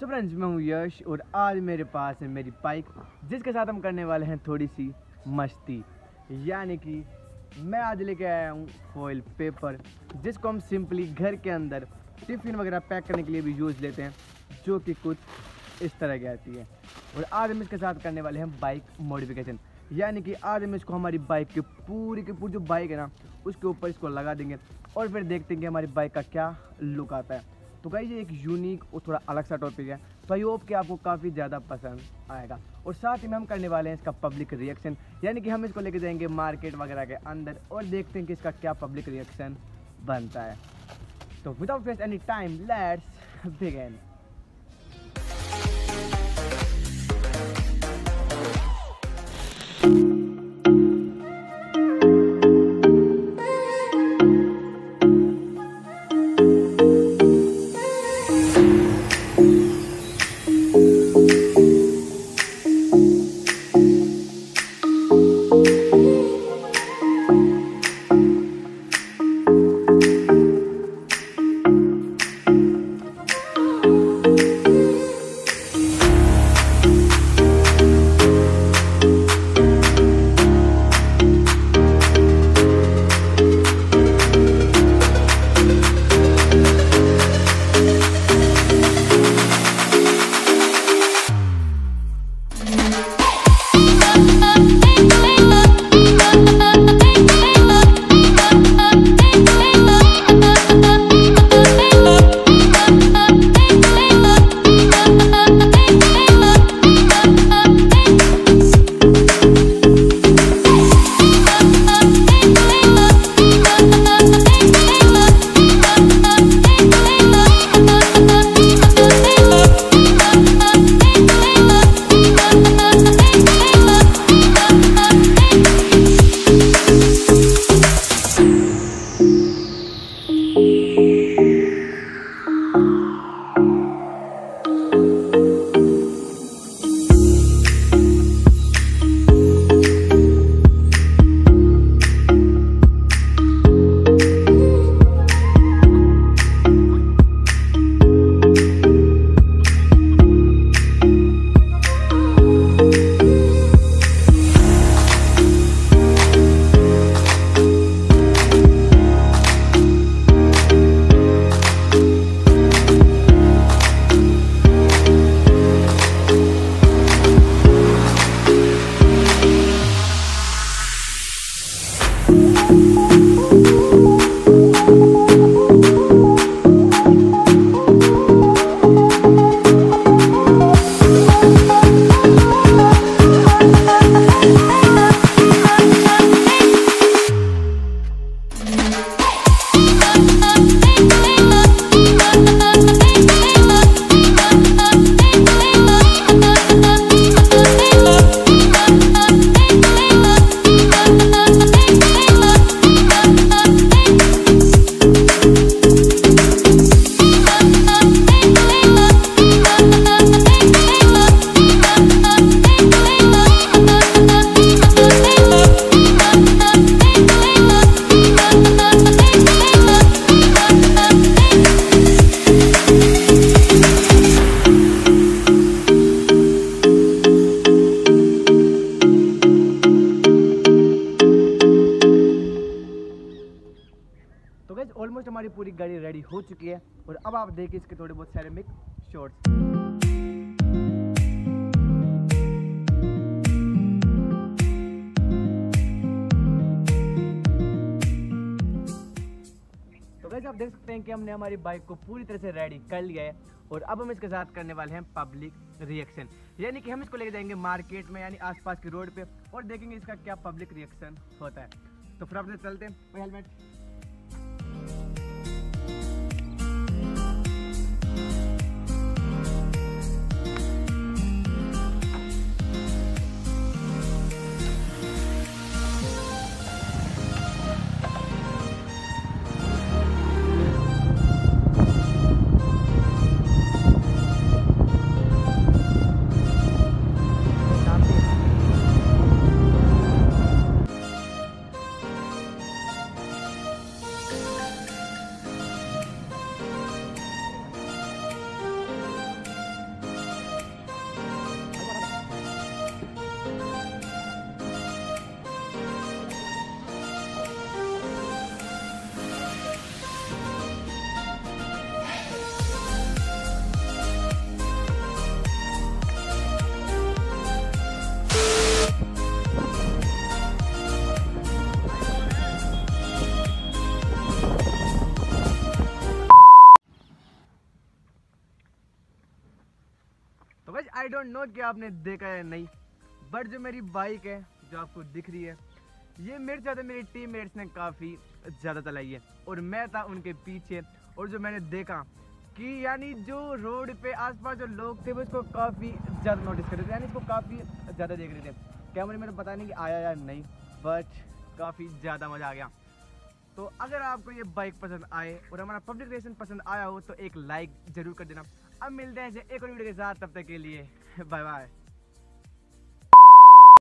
So friends, मैं हूँ यश और आज मेरे पास है मेरी बाइक, जिसके साथ हम करने वाले हैं थोड़ी सी मस्ती। यानी कि मैं आज लेके आया हूँ फॉइल पेपर, जिसको हम सिंपली घर के अंदर टिफ़िन वगैरह पैक करने के लिए भी यूज़ लेते हैं, जो कि कुछ इस तरह की आती है। और आज हम इसके साथ करने वाले हैं बाइक मॉडिफिकेशन। यानी कि आज हम इसको हमारी बाइक के पूरी जो बाइक है ना, उसके ऊपर इसको लगा देंगे और फिर देखते हैं कि हमारी बाइक का क्या लुक आता है। तो गाइस, ये एक यूनिक और थोड़ा अलग सा टॉपिक है, तो आई होप कि आपको काफ़ी ज़्यादा पसंद आएगा। और साथ ही में हम करने वाले हैं इसका पब्लिक रिएक्शन, यानी कि हम इसको लेके जाएंगे मार्केट वगैरह के अंदर और देखते हैं कि इसका क्या पब्लिक रिएक्शन बनता है। तो without waste any time, let's begin. तो गाइस, ऑलमोस्ट हमारी पूरी गाड़ी रेडी हो चुकी है और अब आप देखिए इसके थोड़े बहुत सेरेमिक शॉट्स। तो गाइस, आप देख सकते हैं कि हमने हमारी बाइक को पूरी तरह से रेडी कर लिया है और अब हम इसके साथ करने वाले हैं पब्लिक रिएक्शन। यानी कि हम इसको लेके जाएंगे मार्केट में, यानी आसपास की रोड पे, और देखेंगे इसका क्या पब्लिक रिएक्शन होता है। तो फटाफट से चलते हैं। हेलमेट आई डोंट नो कि आपने देखा है या नहीं, बट जो मेरी बाइक है जो आपको दिख रही है, ये मेरे ज़्यादा मेरे टीममेट्स ने काफ़ी ज़्यादा चलाई है और मैं था उनके पीछे। और जो मैंने देखा कि यानी जो रोड पे आसपास जो लोग थे वो इसको काफ़ी ज़्यादा नोटिस कर रहे थे, यानी इसको काफ़ी ज़्यादा देख रहे थे। कैमरे में तो पता नहीं कि आया या नहीं, बट काफ़ी ज़्यादा मज़ा आ गया। तो अगर आपको ये बाइक पसंद आए और हमारा पब्लिक रिलेशन पसंद आया हो तो एक लाइक ज़रूर कर देना। अब मिलते हैं एक और वीडियो के साथ, तब तक के लिए बाय बाय।